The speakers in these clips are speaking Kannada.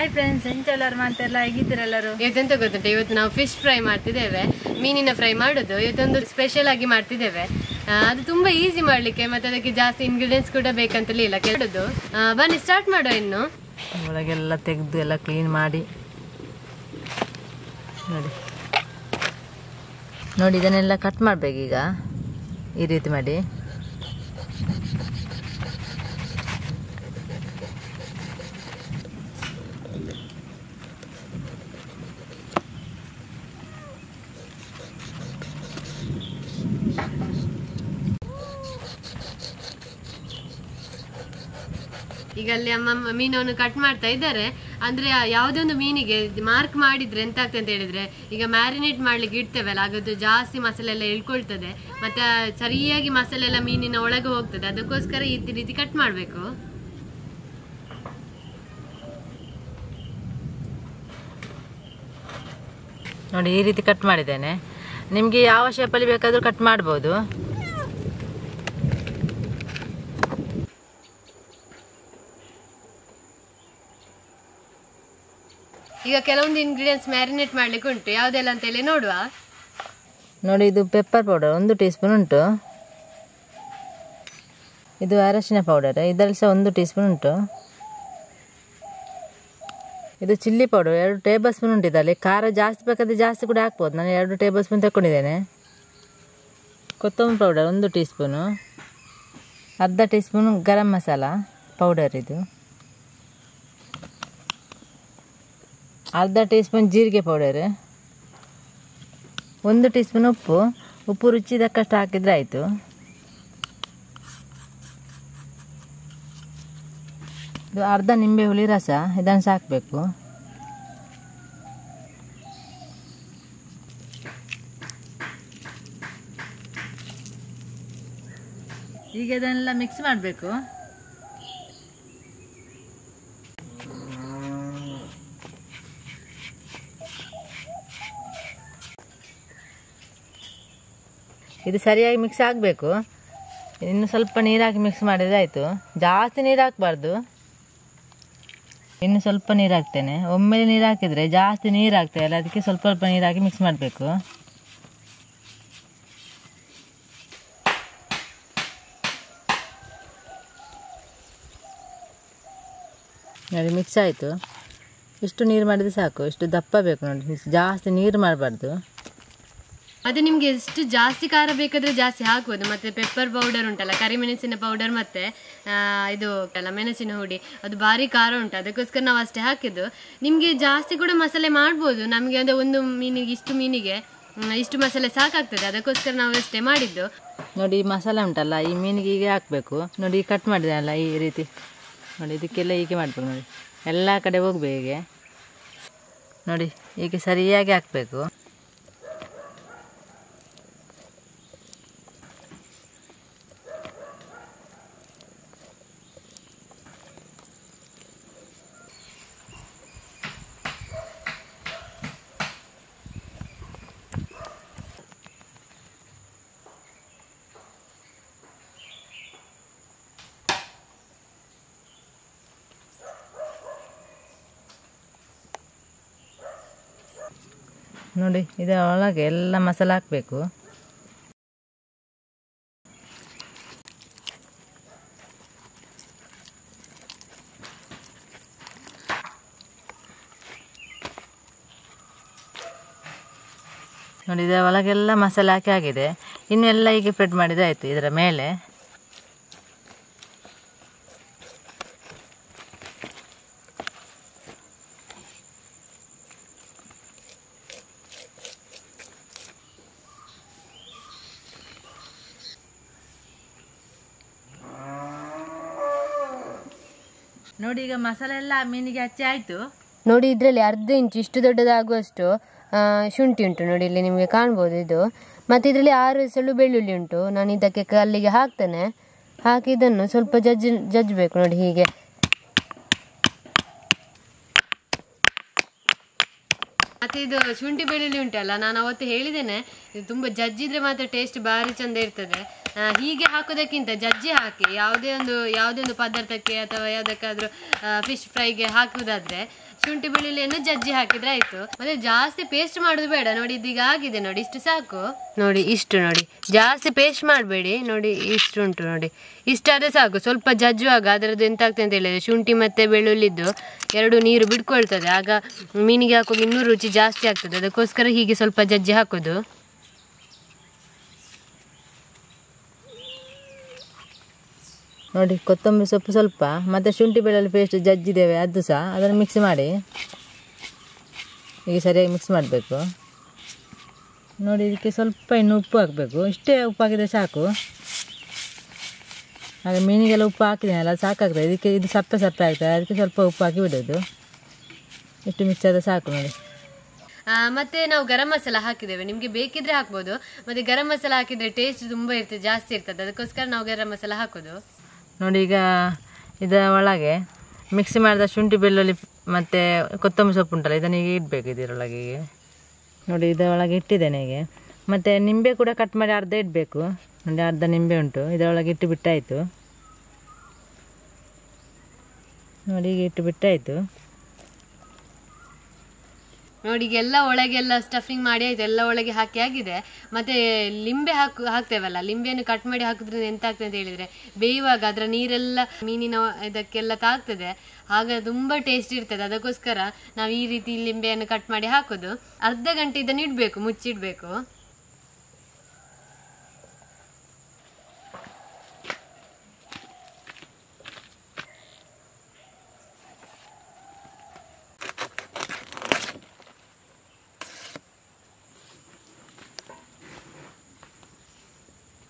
ಹಾಯ್ ಫ್ರೆಂಡ್ಸ್, ಎಂತೆಲ್ಲರೂ ಮಾಡ್ತಾರಲ್ಲ, ಹೇಗಿದ್ದೀರೆಲ್ಲರೂ? ಇವತ್ತೆಂತ ಗೊತ್ತುಂಟು, ಇವತ್ತು ನಾವು ಫಿಶ್ ಫ್ರೈ ಮಾಡ್ತಿದ್ದೇವೆ. ಮೀನಿನ ಫ್ರೈ ಮಾಡೋದು ಇವತ್ತೊಂದು ಸ್ಪೆಷಲ್ ಆಗಿ ಮಾಡ್ತಿದ್ದೇವೆ. ಅದು ತುಂಬಾ ಈಸಿ ಮಾಡ್ಲಿಕ್ಕೆ, ಮತ್ತೆ ಅದಕ್ಕೆ ಜಾಸ್ತಿ ಇಂಗ್ರೀಡಿಯೆಂಟ್ಸ್ ಕೂಡ ಬೇಕಂತಲೇ ಇಲ್ಲ ಕೇಳೋದು. ಬನ್ನಿ ಸ್ಟಾರ್ಟ್ ಮಾಡುವ. ಇನ್ನು ಒಳಗೆಲ್ಲ ತೆಗೆದು ಎಲ್ಲ ಕ್ಲೀನ್ ಮಾಡಿ ನೋಡಿ ಇದನ್ನೆಲ್ಲ ಕಟ್ ಮಾಡಬೇಕೀಗ ಈ ರೀತಿ ಮಾಡಿ. ಈಗ ಅಲ್ಲಿ ಅಮ್ಮ ಮೀನನ್ನು ಕಟ್ ಮಾಡ್ತಾ ಇದ್ದಾರೆ. ಅಂದ್ರೆ ಯಾವುದೇ ಒಂದು ಮೀನಿಗೆ ಮಾರ್ಕ್ ಮಾಡಿದ್ರೆ ಎಂತ ಆಗ್ತದೆ ಅಂತ ಹೇಳಿದ್ರೆ, ಈಗ ಮ್ಯಾರಿನೇಟ್ ಮಾಡ್ಲಿಕ್ಕೆ ಇಡ್ತೇವಲ್ಲ, ಆಗದ್ದು ಜಾಸ್ತಿ ಮಸಾಲೆ ಎಲ್ಲ ಇಳ್ಕೊಳ್ತದೆ, ಮತ್ತೆ ಸರಿಯಾಗಿ ಮಸಾಲೆ ಎಲ್ಲ ಮೀನಿನ ಒಳಗೆ ಹೋಗ್ತದೆ. ಅದಕ್ಕೋಸ್ಕರ ಈ ರೀತಿ ಕಟ್ ಮಾಡ್ಬೇಕು. ನೋಡಿ ಈ ರೀತಿ ಕಟ್ ಮಾಡಿದ್ದೇನೆ. ನಿಮಗೆ ಯಾವ ಶೇಪಲ್ಲಿ ಬೇಕಾದರೂ ಕಟ್ ಮಾಡ್ಬೋದು. ಈಗ ಕೆಲವೊಂದು ಇಂಗ್ರೀಡಿಯೆಂಟ್ಸ್ ಮ್ಯಾರಿನೇಟ್ ಮಾಡ್ಲಿಕ್ಕೆ ಉಂಟು. ಯಾವುದೆಲ್ಲ ಅಂತ ಹೇಳಿ ನೋಡುವ. ನೋಡಿ, ಇದು ಪೆಪ್ಪರ್ ಪೌಡರ್ 1 ಟೀ ಸ್ಪೂನ್ ಉಂಟು. ಇದು ಅರಶಿನ ಪೌಡರ್, ಇದರಲ್ಲಿ ಸಹ 1 ಟೀ ಸ್ಪೂನ್ ಉಂಟು. ಇದು ಚಿಲ್ಲಿ ಪೌಡರ್ 2 ಟೇಬಲ್ ಸ್ಪೂನ್ ಉಂಟು. ಇದರಲ್ಲಿ ಖಾರ ಜಾಸ್ತಿ ಬೇಕಾದರೆ ಜಾಸ್ತಿ ಕೂಡ ಹಾಕ್ಬೋದು. ನಾನು 2 ಟೇಬಲ್ ಸ್ಪೂನ್ ತಗೊಂಡಿದ್ದೇನೆ. ಕೊತ್ತಂಬರಿ ಪೌಡರ್ 1 ಟೀ ಸ್ಪೂನು. ಅರ್ಧ teaspoon garam masala powder, ಇದು ಅರ್ಧ ಟೀ ಸ್ಪೂನ್ ಜೀರಿಗೆ ಪೌಡರ್, 1 ಟೀ ಸ್ಪೂನ್ ಉಪ್ಪು ರುಚಿ ತಕ್ಕಷ್ಟು ಹಾಕಿದರೆ ಆಯಿತು. ಇದು ಅರ್ಧ ನಿಂಬೆ ಹುಳಿ ರಸ, ಇದನ್ನು ಸಾಕಬೇಕು. ಈಗ ಇದನ್ನೆಲ್ಲ ಮಿಕ್ಸ್ ಮಾಡಬೇಕು. ಇದು ಸರಿಯಾಗಿ ಮಿಕ್ಸ್ ಆಗಬೇಕು. ಇನ್ನು ಸ್ವಲ್ಪ ನೀರು ಹಾಕಿ ಮಿಕ್ಸ್ ಮಾಡಿದರೆ ಆಯಿತು. ಜಾಸ್ತಿ ನೀರು ಹಾಕಬಾರ್ದು. ಇನ್ನು ಸ್ವಲ್ಪ ನೀರು ಹಾಕ್ತೇನೆ. ಒಮ್ಮೆಲೆ ನೀರು ಹಾಕಿದರೆ ಜಾಸ್ತಿ ನೀರು ಹಾಕ್ತೇವಲ್ಲ, ಅದಕ್ಕೆ ಸ್ವಲ್ಪ ಸ್ವಲ್ಪ ನೀರು ಹಾಕಿ ಮಿಕ್ಸ್ ಮಾಡಬೇಕು. ನೋಡಿ ಮಿಕ್ಸ್ ಆಯಿತು. ಇಷ್ಟು ನೀರು ಮಾಡಿದರೆ ಸಾಕು. ಇಷ್ಟು ದಪ್ಪ ಬೇಕು ನೋಡಿ, ಜಾಸ್ತಿ ನೀರು ಮಾಡಬಾರ್ದು. ಮತ್ತೆ ನಿಮ್ಗೆ ಎಷ್ಟು ಜಾಸ್ತಿ ಖಾರ ಬೇಕಾದ್ರೆ ಜಾಸ್ತಿ ಹಾಕ್ಬೋದು. ಮತ್ತೆ ಪೆಪ್ಪರ್ ಪೌಡರ್ ಉಂಟಲ್ಲ, ಕರಿಮೆಣಸಿನ ಪೌಡರ್, ಮತ್ತೆ ಇದು ಅಲ್ಲ ಮೆಣಸಿನ ಹುಡಿ, ಅದು ಭಾರಿ ಖಾರ ಉಂಟು. ಅದಕ್ಕೋಸ್ಕರ ನಾವು ಅಷ್ಟೇ ಹಾಕಿದ್ದು. ನಿಮಗೆ ಜಾಸ್ತಿ ಕೂಡ ಮಸಾಲೆ ಮಾಡ್ಬೋದು. ನಮಗೆ ಅಂದರೆ ಒಂದು ಮೀನಿಗೆ ಇಷ್ಟು ಮಸಾಲೆ ಸಾಕಾಗ್ತದೆ. ಅದಕ್ಕೋಸ್ಕರ ನಾವು ಅಷ್ಟೇ ಮಾಡಿದ್ದು. ನೋಡಿ ಈ ಮಸಾಲೆ ಉಂಟಲ್ಲ, ಈ ಮೀನಿಗೆ ಹೀಗೆ ಹಾಕಬೇಕು. ನೋಡಿ ಕಟ್ ಮಾಡಿದೆ ಅಲ್ಲ ಈ ರೀತಿ. ನೋಡಿ ಇದಕ್ಕೆಲ್ಲ ಹೀಗೆ ಮಾಡಬೇಕು. ನೋಡಿ ಎಲ್ಲ ಕಡೆ ಹೋಗ್ಬೇಕು ಹೀಗೆ. ನೋಡಿ ಹೀಗೆ ಸರಿಯಾಗಿ ಹಾಕಬೇಕು. ನೋಡಿ ಇದರ ಒಳಗೆ ಎಲ್ಲ ಮಸಾಲೆ ಹಾಕಬೇಕು. ನೋಡಿ ಇದರ ಒಳಗೆಲ್ಲ ಮಸಾಲೆ ಹಾಕಿ ಆಗಿದೆ. ಇನ್ನು ಎಲ್ಲ ಹೀಗೆ ಸ್ಪ್ರೆಡ್ ಮಾಡಿದರೆ ಆಯಿತು ಇದರ ಮೇಲೆ. ನೋಡಿ ಈಗ ಮಸಾಲೆ ಎಲ್ಲ ಮೀನಿಗೆ ಹಚ್ಚಿ ಆಯಿತು. ನೋಡಿ ಇದರಲ್ಲಿ ಅರ್ಧ ಇಂಚು ಇಷ್ಟು ದೊಡ್ಡದಾಗುವಷ್ಟು ಶುಂಠಿ ಉಂಟು. ನೋಡಿ ಇಲ್ಲಿ ನಿಮಗೆ ಕಾಣ್ಬೋದು ಇದು. ಮತ್ತು ಇದರಲ್ಲಿ 6 ಎಸಳು ಬೆಳ್ಳುಳ್ಳಿ ಉಂಟು. ನಾನು ಇದಕ್ಕೆ ಕಲ್ಲಿಗೆ ಹಾಕ್ತೇನೆ. ಹಾಕಿ ಇದನ್ನು ಸ್ವಲ್ಪ ಜಜ್ಜಬೇಕು. ನೋಡಿ ಹೀಗೆ ಮತ್ತೆ ಇದು ಶುಂಠಿ ಬೆಳ್ಳುಳ್ಳಿ ಉಂಟಲ್ಲ, ನಾನು ಅವತ್ತು ಹೇಳಿದ್ದೇನೆ, ಇದು ತುಂಬ ಜಜ್ಜಿದ್ರೆ ಮಾತ್ರ ಟೇಸ್ಟ್ ಭಾರಿ ಚಂದ ಇರ್ತದೆ. ಹೀಗೆ ಹಾಕೋದಕ್ಕಿಂತ ಜಜ್ಜಿ ಹಾಕಿ ಯಾವುದೇ ಒಂದು ಪದಾರ್ಥಕ್ಕೆ ಅಥವಾ ಯಾವುದಕ್ಕಾದ್ರೂ ಫಿಶ್ ಫ್ರೈಗೆ ಹಾಕುವುದಾದ್ರೆ ಶುಂಠಿ ಬೆಳ್ಳುಳ್ಳಿಯನ್ನು ಜಜ್ಜಿ ಹಾಕಿದ್ರೆ ಆಯ್ತು. ಮತ್ತೆ ಜಾಸ್ತಿ ಪೇಸ್ಟ್ ಮಾಡೋದು ಬೇಡ. ನೋಡಿ ಇದೀಗ ಆಗಿದೆ ನೋಡಿ, ಇಷ್ಟು ಸಾಕು. ನೋಡಿ ಇಷ್ಟು, ನೋಡಿ ಜಾಸ್ತಿ ಪೇಸ್ಟ್ ಮಾಡಬೇಡಿ. ನೋಡಿ ಇಷ್ಟು ಉಂಟು, ನೋಡಿ ಇಷ್ಟಾದ್ರೆ ಸಾಕು. ಸ್ವಲ್ಪ ಜಜ್ಜುವಾಗ ಅದರದ್ದು ಎಂತ ಆಗ್ತದೆ ಅಂತ ಹೇಳಿದ್ರೆ ಶುಂಠಿ ಮತ್ತೆ ಬೆಳ್ಳುಳ್ಳಿದ್ದು ಎರಡು ನೀರು ಬಿಡ್ಕೊಳ್ತದೆ, ಆಗ ಮೀನಿಗೆ ಹಾಕುವಾಗ ಇನ್ನೂ ರುಚಿ ಜಾಸ್ತಿ ಆಗ್ತದೆ. ಅದಕ್ಕೋಸ್ಕರ ಹೀಗೆ ಸ್ವಲ್ಪ ಜಜ್ಜಿ ಹಾಕೋದು. ನೋಡಿ ಕೊತ್ತಂಬರಿ ಸೊಪ್ಪು ಸ್ವಲ್ಪ ಮತ್ತು ಶುಂಠಿ ಬೆಳ್ಳುಳ್ಳಿ ಪೇಸ್ಟ್ ಜಜ್ಜಿದ್ದೇವೆ ಅದು ಸಹ ಅದನ್ನು ಮಿಕ್ಸ್ ಮಾಡಿ ಈಗ ಸರಿಯಾಗಿ ಮಿಕ್ಸ್ ಮಾಡಬೇಕು. ನೋಡಿ ಇದಕ್ಕೆ ಸ್ವಲ್ಪ ಇನ್ನು ಉಪ್ಪು ಹಾಕಬೇಕು. ಇಷ್ಟೇ ಉಪ್ಪು ಹಾಕಿದರೆ ಸಾಕು. ಹಾಗೆ ಮೀನಿಗೆಲ್ಲ ಉಪ್ಪು ಹಾಕಿದ್ದೇನಲ್ಲ ಸಾಕಾಗ್ತದೆ. ಇದಕ್ಕೆ ಇದು ಸಪ್ಪೆ ಸಪ್ಪೆ ಆಗ್ತದೆ, ಅದಕ್ಕೆ ಸ್ವಲ್ಪ ಉಪ್ಪು ಹಾಕಿ ಬಿಡೋದು. ಇಷ್ಟು ಮಿಕ್ಸ್ ಆದರೆ ಸಾಕು. ನೋಡಿ ಮತ್ತೆ ನಾವು ಗರಂ ಮಸಾಲ ಹಾಕಿದ್ದೇವೆ, ನಿಮಗೆ ಬೇಕಿದ್ರೆ ಹಾಕ್ಬೋದು. ಮತ್ತೆ ಗರಂ ಮಸಾಲ ಹಾಕಿದರೆ ಟೇಸ್ಟ್ ತುಂಬ ಇರ್ತದೆ, ಜಾಸ್ತಿ ಇರ್ತದೆ. ಅದಕ್ಕೋಸ್ಕರ ನಾವು ಗರಂ ಮಸಾಲ ಹಾಕೋದು. ನೋಡಿ ಈಗ ಇದರ ಒಳಗೆ ಮಿಕ್ಸಿ ಮಾಡಿದ ಶುಂಠಿ ಬೆಳ್ಳುಳ್ಳಿ ಮತ್ತು ಕೊತ್ತಂಬರಿ ಸೊಪ್ಪು ಉಂಟಲ್ಲ, ಇದನ್ನು ಈಗ ಇಡಬೇಕು ಇದರೊಳಗೆ. ಈಗ ನೋಡಿ ಇದರೊಳಗೆ ಇಟ್ಟಿದ್ದೇನೆ ಈಗ. ಮತ್ತು ನಿಂಬೆ ಕೂಡ ಕಟ್ ಮಾಡಿ ಅರ್ಧ ಇಡಬೇಕು. ನೋಡಿ ಅರ್ಧ ನಿಂಬೆ ಉಂಟು, ಇದರೊಳಗೆ ಇಟ್ಟು ಬಿಟ್ಟಾಯಿತು. ನೋಡಿ ಈಗ ಇಟ್ಟು ಬಿಟ್ಟಾಯಿತು. ನೋಡಿ ಈಗ ಎಲ್ಲ ಒಳಗೆಲ್ಲ ಸ್ಟಫಿಂಗ್ ಮಾಡಿ ಆಯ್ತು, ಎಲ್ಲ ಒಳಗೆ ಹಾಕಿ ಆಗಿದೆ. ಮತ್ತೆ ಲಿಂಬೆ ಹಾಕ್ತೇವಲ್ಲ, ಲಿಂಬೆಯನ್ನು ಕಟ್ ಮಾಡಿ ಹಾಕಿದ್ರೆ ಎಂತ ಆಗ್ತದೆ ಅಂತ ಹೇಳಿದ್ರೆ ಬೇಯುವಾಗ ಅದರ ನೀರೆಲ್ಲ ಮೀನಿನ ಇದಕ್ಕೆಲ್ಲ ತಾಗ್ತದೆ, ಆಗ ತುಂಬ ಟೇಸ್ಟ್ ಇರ್ತದೆ. ಅದಕ್ಕೋಸ್ಕರ ನಾವು ಈ ರೀತಿ ಲಿಂಬೆಯನ್ನು ಕಟ್ ಮಾಡಿ ಹಾಕೋದು. ಅರ್ಧ ಗಂಟೆ ಇದನ್ನು ಇಡಬೇಕು, ಮುಚ್ಚಿಡಬೇಕು.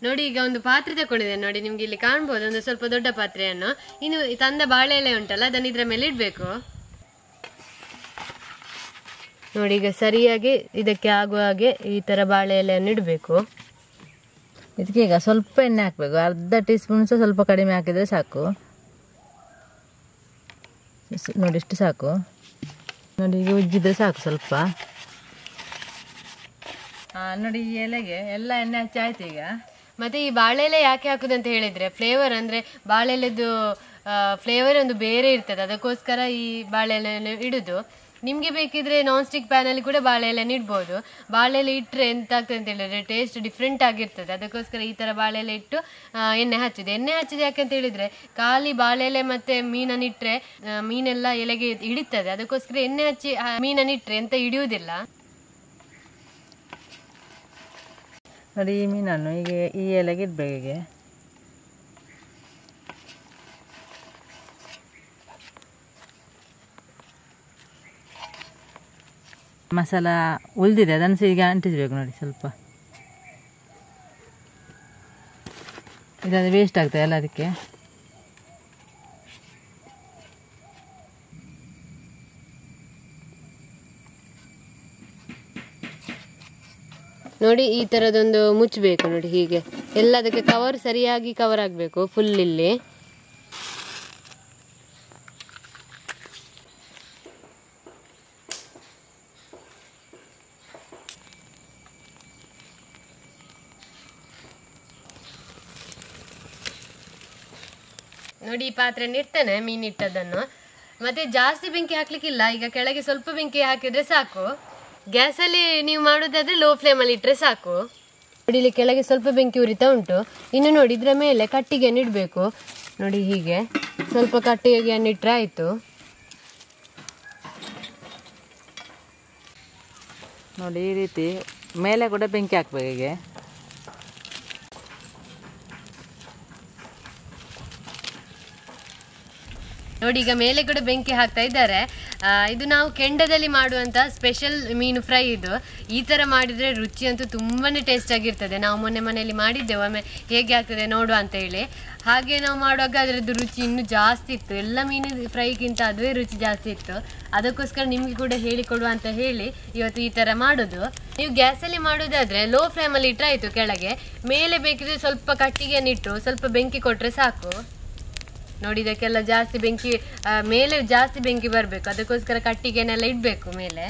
ನೋಡಿ ಈಗ ಒಂದು ಪಾತ್ರೆ ತಗೊಂಡಿದ್ದೇನೆ, ನೋಡಿ ನಿಮ್ಗೆ ಇಲ್ಲಿ ಕಾಣ್ಬೋದು, ಒಂದು ಸ್ವಲ್ಪ ದೊಡ್ಡ ಪಾತ್ರೆಯನ್ನು. ಇನ್ನು ತಂದ ಬಾಳೆ ಎಲೆ ಉಂಟಲ್ಲ ಅದನ್ನು ಇದ್ರ ಮೇಲೆ ಇಡಬೇಕು. ನೋಡಿ ಈಗ ಸರಿಯಾಗಿ ಇದಕ್ಕೆ ಆಗುವ ಹಾಗೆ ಈ ತರ ಬಾಳೆ ಎಲೆಯನ್ನು ಇಡಬೇಕು. ಇದಕ್ಕೆ ಈಗ ಸ್ವಲ್ಪ ಎಣ್ಣೆ ಹಾಕಬೇಕು, ಅರ್ಧ ಟೀ ಸ್ಪೂನ್ ಸಹ ಸ್ವಲ್ಪ ಕಡಿಮೆ ಹಾಕಿದರೆ ಸಾಕು. ನೋಡಿ ಇಷ್ಟು ಸಾಕು. ನೋಡಿ ಈಗ ಉಜ್ಜಿದ್ರೆ ಸಾಕು ಸ್ವಲ್ಪ. ನೋಡಿ ಈ ಎಲೆಗೆ ಎಲ್ಲ ಎಣ್ಣೆ ಹಚ್ಚಿ ಆಯ್ತು ಈಗ. ಮತ್ತೆ ಈ ಬಾಳೆ ಎಲೆ ಯಾಕೆ ಹಾಕುದಂತ ಹೇಳಿದ್ರೆ ಫ್ಲೇವರ್, ಅಂದ್ರೆ ಬಾಳೆ ಎಲೆದು ಫ್ಲೇವರ್ ಒಂದು ಬೇರೆ ಇರ್ತದೆ. ಅದಕ್ಕೋಸ್ಕರ ಈ ಬಾಳೆ ಎಲೆಯನ್ನು ಇಡುದು. ನಿಮ್ಗೆ ಬೇಕಿದ್ರೆ ನಾನ್ ಸ್ಟಿಕ್ ಪ್ಯಾನ್ ಅಲ್ಲಿ ಕೂಡ ಬಾಳೆ ಎಲೆಯನ್ನು ಇಡ್ಬೋದು. ಬಾಳೆ ಎಲೆ ಇಟ್ಟರೆ ಎಂತ ಆಗ್ತದೆ ಅಂತ ಹೇಳಿದ್ರೆ ಟೇಸ್ಟ್ ಡಿಫ್ರೆಂಟ್ ಆಗಿರ್ತದೆ. ಅದಕ್ಕೋಸ್ಕರ ಈ ತರ ಬಾಳೆ ಎಲೆ ಇಟ್ಟು ಎಣ್ಣೆ ಹಚ್ಚಿದೆ. ಎಣ್ಣೆ ಹಚ್ಚಿದೆ ಯಾಕಂತ ಹೇಳಿದ್ರೆ ಖಾಲಿ ಬಾಳೆ ಎಲೆ ಮತ್ತೆ ಮೀನನ್ನು ಇಟ್ರೆ ಮೀನೆಲ್ಲ ಎಲೆಗೆ ಹಿಡಿತದೆ. ಅದಕ್ಕೋಸ್ಕರ ಎಣ್ಣೆ ಹಚ್ಚಿ ಮೀನನ್ನು ಇಟ್ರೆ ಎಂತ ಹಿಡಿಯುವುದಿಲ್ಲ. ನೋಡಿ ಈ ಮೀನನ್ನು ಈಗ ಈ ಎಲೆಗೆ ಇಡಬೇಕು. ಹೀಗೆ ಮಸಾಲ ಉಳಿದಿದೆ, ಅದನ್ನು ಸಹ ಈಗ ಅಂಟಿಸಬೇಕು. ನೋಡಿ ಸ್ವಲ್ಪ ಇದಾದರೆ ವೇಸ್ಟ್ ಆಗ್ತದೆ ಅಲ್ಲ, ಅದಕ್ಕೆ ನೋಡಿ ಈ ತರದೊಂದು ಮುಚ್ಚಬೇಕು. ನೋಡಿ ಹೀಗೆ ಎಲ್ಲದಕ್ಕೆ ಕವರ್ ಸರಿಯಾಗಿ ಕವರ್ ಆಗಬೇಕು ಫುಲ್ ಇಲ್ಲಿ. ನೋಡಿ ಈ ಪಾತ್ರೆಯನ್ನು ಇಡ್ತೇನೆ ಮೀನಿಟ್ಟದನ್ನು. ಮತ್ತೆ ಜಾಸ್ತಿ ಬೆಂಕಿ ಹಾಕ್ಲಿಕ್ಕಿಲ್ಲ, ಈಗ ಕೆಳಗೆ ಸ್ವಲ್ಪ ಬೆಂಕಿ ಹಾಕಿದ್ರೆ ಸಾಕು. ಗ್ಯಾಸಲ್ಲಿ ನೀವು ಮಾಡೋದಾದ್ರೆ ಲೋ ಫ್ಲೇಮಲ್ಲಿ ಇಟ್ಟರೆ ಸಾಕು. ನೋಡಿ ಇಲ್ಲಿ ಕೆಳಗೆ ಸ್ವಲ್ಪ ಬೆಂಕಿ ಉರಿತಾ ಉಂಟು. ಇನ್ನು ನೋಡಿ ಇದರ ಮೇಲೆ ಕಟ್ಟಿಗೆಯನ್ನು ಇಡಬೇಕು. ನೋಡಿ ಹೀಗೆ ಸ್ವಲ್ಪ ಕಟ್ಟಿಗೆಯನ್ನು ಇಟ್ಟರೆ ಆಯಿತು. ನೋಡಿ ಈ ರೀತಿ ಮೇಲೆ ಕೂಡ ಬೆಂಕಿ ಹಾಕ್ಬೇಕು. ಹೀಗೆ ನೋಡಿ ಈಗ ಮೇಲೆ ಕೂಡ ಬೆಂಕಿ ಹಾಕ್ತಾ ಇದ್ದಾರೆ. ಇದು ನಾವು ಕೆಂಡದಲ್ಲಿ ಮಾಡುವಂತ ಸ್ಪೆಷಲ್ ಮೀನು ಫ್ರೈ ಇದು. ಈ ತರ ಮಾಡಿದ್ರೆ ರುಚಿ ಅಂತೂ ತುಂಬಾನೇ ಟೇಸ್ಟ್ ಆಗಿರ್ತದೆ. ನಾವು ಮೊನ್ನೆ ಮನೆಯಲ್ಲಿ ಮಾಡಿದ್ದೆವು, ಒಮ್ಮೆ ಹೇಗೆ ಆಗ್ತದೆ ನೋಡುವ ಅಂತ ಹೇಳಿ. ಹಾಗೆ ನಾವು ಮಾಡುವಾಗ ಅದರದ್ದು ರುಚಿ ಇನ್ನೂ ಜಾಸ್ತಿ ಇತ್ತು. ಎಲ್ಲ ಮೀನು ಫ್ರೈಗಿಂತ ಅದುವೇ ರುಚಿ ಜಾಸ್ತಿ ಇತ್ತು. ಅದಕ್ಕೋಸ್ಕರ ನಿಮಗೆ ಕೂಡ ಹೇಳಿಕೊಡುವ ಅಂತ ಹೇಳಿ ಇವತ್ತು ಈ ತರ ಮಾಡೋದು. ನೀವು ಗ್ಯಾಸಲ್ಲಿ ಮಾಡೋದಾದ್ರೆ ಲೋ ಫ್ಲೇಮಲ್ಲಿ ಇಟ್ಟರೆ ಆಯ್ತು. ಕೆಳಗೆ ಮೇಲೆ ಬೇಕಿದ್ರೆ ಸ್ವಲ್ಪ ಕಟ್ಟಿಗೆಯನ್ನಿಟ್ಟು ಸ್ವಲ್ಪ ಬೆಂಕಿ ಕೊಟ್ರೆ ಸಾಕು. ನೋಡಿ ಇದಕ್ಕೆಲ್ಲ ಜಾಸ್ತಿ ಬೆಂಕಿ ಮೇಲೆ ಜಾಸ್ತಿ ಬೆಂಕಿ ಬರಬೇಕು. ಅದಕ್ಕೋಸ್ಕರ ಕಟ್ಟಿಗೆನೆಲ್ಲ ಇಡಬೇಕು ಮೇಲೆ.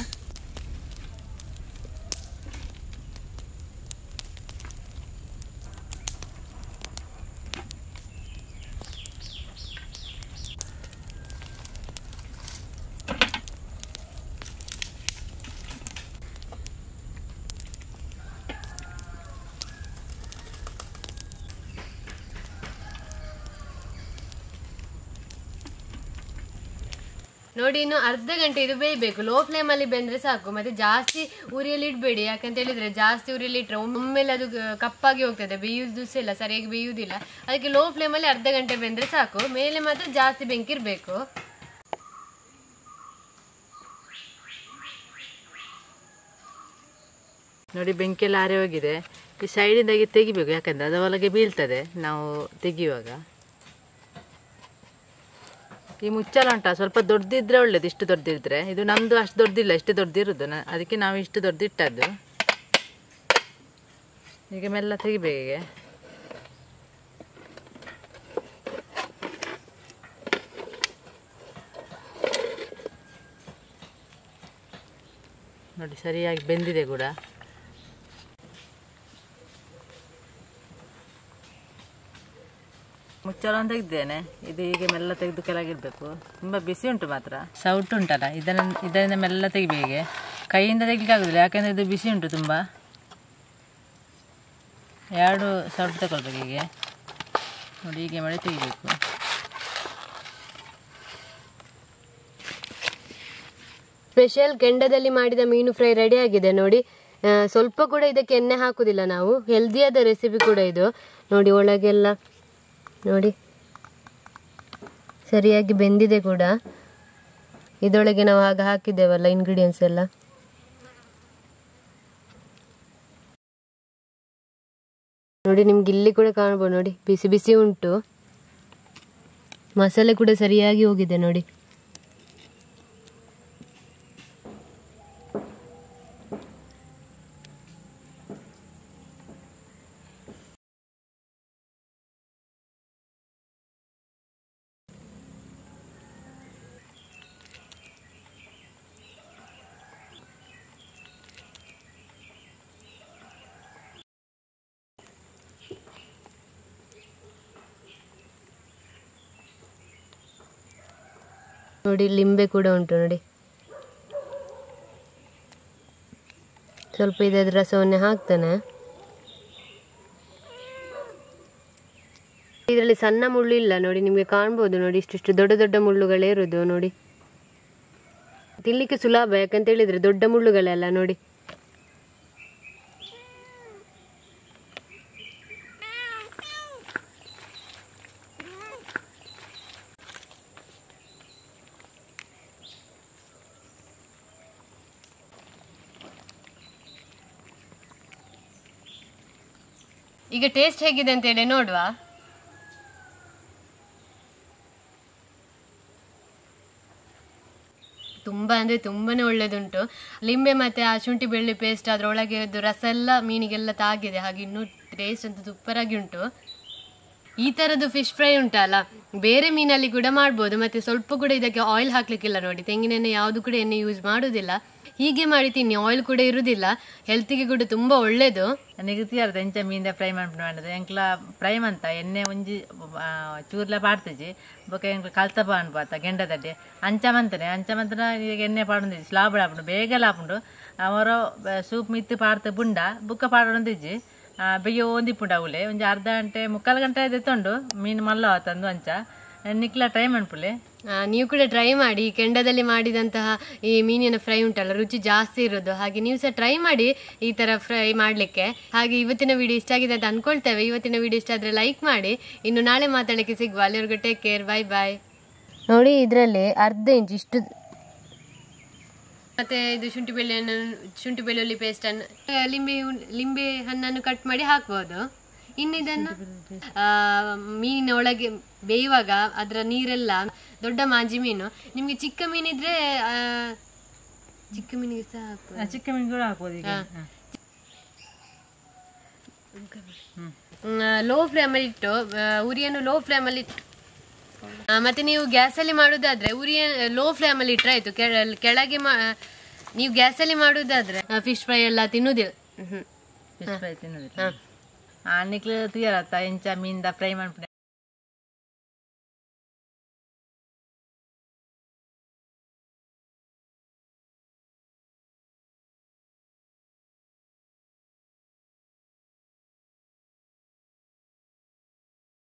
ನೋಡಿ ಇನ್ನು ಅರ್ಧ ಗಂಟೆ ಇದು ಬೇಯಬೇಕು. ಲೋ ಫ್ಲೇಮಲ್ಲಿ ಬೆಂದರೆ ಸಾಕು. ಮತ್ತೆ ಜಾಸ್ತಿ ಉರಿಯಲ್ಲಿ ಇಡಬೇಡಿ, ಯಾಕಂತ ಹೇಳಿದ್ರೆ ಜಾಸ್ತಿ ಉರಿಯಲ್ಲಿ ಇಟ್ಟರೆ ಒಮ್ಮೆಲೆ ಅದು ಕಪ್ಪಾಗಿ ಹೋಗ್ತದೆ, ಬೇಯುವುದು ಸಹ ಇಲ್ಲ, ಸರಿಯಾಗಿ ಬೇಯುವುದಿಲ್ಲ. ಅದಕ್ಕೆ ಲೋ ಫ್ಲೇಮಲ್ಲಿ ಅರ್ಧ ಗಂಟೆ ಬೆಂದರೆ ಸಾಕು. ಮೇಲೆ ಮಾತ್ರ ಜಾಸ್ತಿ ಬೆಂಕಿ ಇರಬೇಕು. ನೋಡಿ ಬೆಂಕಿ ಎಲ್ಲ ಆರಿ ಹೋಗಿದೆ. ಈ ಸೈಡಿಂದಾಗಿ ತೆಗಿಬೇಕು, ಯಾಕಂದರೆ ಅದರ ಒಳಗೆ ಬೀಳ್ತದೆ ನಾವು ತೆಗಿಯುವಾಗ. ಈ ಮುಚ್ಚಳ ಉಂಟಾ ಸ್ವಲ್ಪ ದೊಡ್ಡದಿದ್ರೆ ಒಳ್ಳೇದು, ಇಷ್ಟು ದೊಡ್ಡದಿದ್ರೆ. ಇದು ನಮ್ಮದು ಅಷ್ಟು ದೊಡ್ಡದಿಲ್ಲ, ಇಷ್ಟು ದೊಡ್ಡದಿರೋದು, ಅದಕ್ಕೆ ನಾವು ಇಷ್ಟು ದೊಡ್ಡದಿಟ್ಟದ್ದು. ಈಗ ಮೆಲ್ಲ ತೆಗಿಬೇಕು. ನೋಡಿ ಸರಿಯಾಗಿ ಬೆಂದಿದೆ ಕೂಡ. ಮುಚ್ಚಳ ತೆಗೆದಿದ್ದೇನೆ. ಇದು ಹೀಗೆ ಮೆಲ್ಲ ತೆಗೆದು ಕೆಳಗಿಡಬೇಕು. ತುಂಬ ಬಿಸಿ ಉಂಟು ಮಾತ್ರ, ಸೌಟು ಉಂಟಲ್ಲ, ಇದರಿಂದ ಮೆಲ್ಲ ತೆಗಿಬೇಕು. ಕೈಯಿಂದ ತೆಗಿಲಿಕ್ಕೆ ಆಗೋದಿಲ್ಲ, ಯಾಕೆಂದರೆ ಇದು ಬಿಸಿ ಉಂಟು ತುಂಬ. 2 ಸೌಟು ತಗೊಳ್ಬೇಕು. ಹೀಗೆ ನೋಡಿ, ಹೀಗೆ ಮಾಡಿ ತೆಗಿಬೇಕು. ಸ್ಪೆಷಲ್ ಕೆಂಡದಲ್ಲಿ ಮಾಡಿದ ಮೀನು ಫ್ರೈ ರೆಡಿ ಆಗಿದೆ ನೋಡಿ. ಸ್ವಲ್ಪ ಕೂಡ ಇದಕ್ಕೆ ಎಣ್ಣೆ ಹಾಕುದಿಲ್ಲ ನಾವು. ಹೆಲ್ದಿಯಾದ ರೆಸಿಪಿ ಕೂಡ ಇದು. ನೋಡಿ ಒಳಗೆಲ್ಲ ನೋಡಿ ಸರಿಯಾಗಿ ಬೆಂದಿದೆ ಕೂಡ. ಇದರೊಳಗೆ ನಾವು ಆಗ ಹಾಕಿದ್ದೇವಲ್ಲ ಇಂಗ್ರೀಡಿಯೆಂಟ್ಸ್ ಎಲ್ಲ. ನೋಡಿ ನಿಮ್ಗೆ ಇಲ್ಲಿ ಕೂಡ ಕಾಣ್ಬೋದು, ನೋಡಿ ಬಿಸಿ ಬಿಸಿ ಉಂಟು. ಮಸಾಲೆ ಕೂಡ ಸರಿಯಾಗಿ ಹೋಗಿದೆ ನೋಡಿ. ನೋಡಿ ಲಿಂಬೆ ಕೂಡ ಉಂಟು ನೋಡಿ. ಸ್ವಲ್ಪ ಇದರ ರಸವನ್ನೇ ಹಾಕ್ತಾನೆ. ಇದರಲ್ಲಿ ಸಣ್ಣ ಮುಳ್ಳು ಇಲ್ಲ ನೋಡಿ, ನಿಮಗೆ ಕಾಣ್ಬೋದು ನೋಡಿ. ಇಷ್ಟಿಷ್ಟು ದೊಡ್ಡ ದೊಡ್ಡ ಮುಳ್ಳುಗಳೇ ಇರೋದು ನೋಡಿ. ತಿನ್ಲಿಕ್ಕೆ ಸುಲಭ, ಯಾಕಂತ ಹೇಳಿದ್ರೆ ದೊಡ್ಡ ಮುಳ್ಳುಗಳೆಲ್ಲ ನೋಡಿ. ಈಗ ಟೇಸ್ಟ್ ಹೇಗಿದೆ ಅಂತ ಹೇಳಿ ನೋಡುವ. ತುಂಬ ಅಂದರೆ ತುಂಬಾನೇ ಒಳ್ಳೆದುಂಟು. ಲಿಂಬೆ ಮತ್ತು ಆ ಶುಂಠಿ ಬೆಳ್ಳುಳ್ಳಿ ಪೇಸ್ಟ್ ಅದರೊಳಗೆ ರಸ ಎಲ್ಲ ಮೀನಿಗೆಲ್ಲ ತಾಗಿದೆ. ಹಾಗೆ ಇನ್ನೂ ಟೇಸ್ಟ್ ಅಂತ ಸೂಪರಾಗಿ ಉಂಟು. ಈ ಥರದ್ದು ಫಿಶ್ ಫ್ರೈ ಉಂಟಲ್ಲ, ಬೇರೆ ಮೀನಲ್ಲಿ ಕೂಡ ಮಾಡ್ಬೋದು. ಮತ್ತು ಸ್ವಲ್ಪ ಕೂಡ ಇದಕ್ಕೆ ಆಯಿಲ್ ಹಾಕ್ಲಿಕ್ಕಿಲ್ಲ ನೋಡಿ. ತೆಂಗಿನೆಣ್ಣೆ ಯಾವುದು ಕೂಡ ಎಣ್ಣೆ ಯೂಸ್ ಮಾಡೋದಿಲ್ಲ. ಹೀಗೆ ಮಾಡಿ ತಿನ್ನಿ, ಆಯಿಲ್ ಕೂಡ ಇರುವುದಿಲ್ಲ. ಹೆಲ್ತಿಗೆ ಕೂಡ ತುಂಬ ಒಳ್ಳೆಯದು. ನಿಗದಿಯಾರ್ದು ಎಂಚ ಮೀನಿಂದ ಫ್ರೈ ಮಾಡಿದೆ ಎಂಕ್ಲ ಫ್ರೈ ಅಂತ ಎಣ್ಣೆ ಒಂಜಿ ಚೂರ್ಲ ಪಾಡ್ತಿಜಿ ಬೊಕ ಎಂಕ್ಲ ಕಲ್ತಪ ಅನ್ಪಾತ ಗೆಂಡದಡ್ಡೆ ಅಂಚಮಂತನ ಈಗ ಎಣ್ಣೆ ಪಾಡೊಂದಿಜ್ಜಿ ಸ್ಲಾಬ್ ಆಪುಂಡು ಬೇಗ ಲಾಪುಂಡು ಅವರು ಸೂಪ್ ಮಿತ್ತು ಪಾಡ್ತ ಬುಂಡ ಬುಕ್ಕ ಪಾಡೊಂದಿಜ್ಜಿ ಬೆಯ್ಯ ಓಂದಿಪ್ಪುಂಡು ಅವಳೆ ಒಂಜಿ ಅರ್ಧ ಗಂಟೆ 3/4 ಗಂಟೆ ಎತ್ತೊಂಡು ಮೀನು ಮಲ್ಲ ತಂದು ಅಂಚ ನಿಕ್ಲ ಟ್ರೈ ಮಾಡ್ಪುಲೆ. ನೀವು ಕೂಡ ಟ್ರೈ ಮಾಡಿ. ಕೆಂಡದಲ್ಲಿ ಮಾಡಿದಂತಹ ಈ ಮೀನಿನ ಫ್ರೈ ಉಂಟಲ್ಲ, ರುಚಿ ಜಾಸ್ತಿ ಇರೋದು. ಹಾಗೆ ನೀವು ಸಹ ಟ್ರೈ ಮಾಡಿ ಈ ಥರ ಫ್ರೈ ಮಾಡಲಿಕ್ಕೆ. ಹಾಗೆ ಇವತ್ತಿನ ವಿಡಿಯೋ ಇಷ್ಟ ಆಗಿದೆ ಅಂತ ಅಂದ್ಕೊಳ್ತೇವೆ. ಇವತ್ತಿನ ವಿಡಿಯೋ ಇಷ್ಟ ಆದರೆ ಲೈಕ್ ಮಾಡಿ. ಇನ್ನು ನಾಳೆ ಮಾತಾಡಲಿಕ್ಕೆ ಸಿಗುವ. ಅಲ್ಲಿವರೆಗೂ ಟೇಕ್ ಕೇರ್, ಬಾಯ್ ಬಾಯ್. ನೋಡಿ ಇದರಲ್ಲಿ ಅರ್ಧ ಇಂಚ್ ಇಷ್ಟು ಮತ್ತೆ ಇದು ಶುಂಠಿ ಬೆಳ್ಳುಳ್ಳಿ ಪೇಸ್ಟನ್ನು, ಲಿಂಬೆ ಹಣ್ಣನ್ನು ಕಟ್ ಮಾಡಿ ಹಾಕ್ಬೋದು. ಇನ್ನಿದನ್ನು ಮೀನಿನ ಒಳಗೆ ಬೇಯುವಾಗ ಅದರ ನೀರೆಲ್ಲ ದೊಡ್ಡ ಮಾಂಜಿ ಮೀನು. ನಿಮ್ಗೆ ಚಿಕ್ಕ ಮೀನಿದ್ರೆ ಚಿಕ್ಕ ಮೀನಿಗೆ ಸಹ ಹಾಕ್ಬೋದು. ಚಿಕ್ಕ ಮೀನು ಕೂಡ ಹಾಕ್ಬೋದು. ಲೋ ಫ್ಲೇಮಲ್ಲಿ ಇಟ್ಟು ಉರಿಯನ್ನು ಲೋ ಫ್ಲೇಮಲ್ಲಿ ಇಟ್ಟು ಮತ್ತೆ ನೀವು ಗ್ಯಾಸಲ್ಲಿ ಮಾಡೋದಾದ್ರೆ ಲೋ ಫ್ಲೇಮಲ್ಲಿ ಇಟ್ಟರೆ ಆಯ್ತು. ಕೆಳಗೆ ನೀವು ಗ್ಯಾಸಲ್ಲಿ ಮಾಡೋದಾದ್ರೆ ಫಿಶ್ ಫ್ರೈ ಎಲ್ಲ ತಿನ್ನುವುದಿಲ್ಲ. ಫಿಶ್ ಫ್ರೈ ತಿನ್ನುವುದಿಲ್ಲ. ನಿಕ್ಲು ತುಯರತ್ತ ಎಂಚ ಮೀನ್ದ ಫ್ರೈ ಮಾಡ್ಬಿಟ್ಟೆ.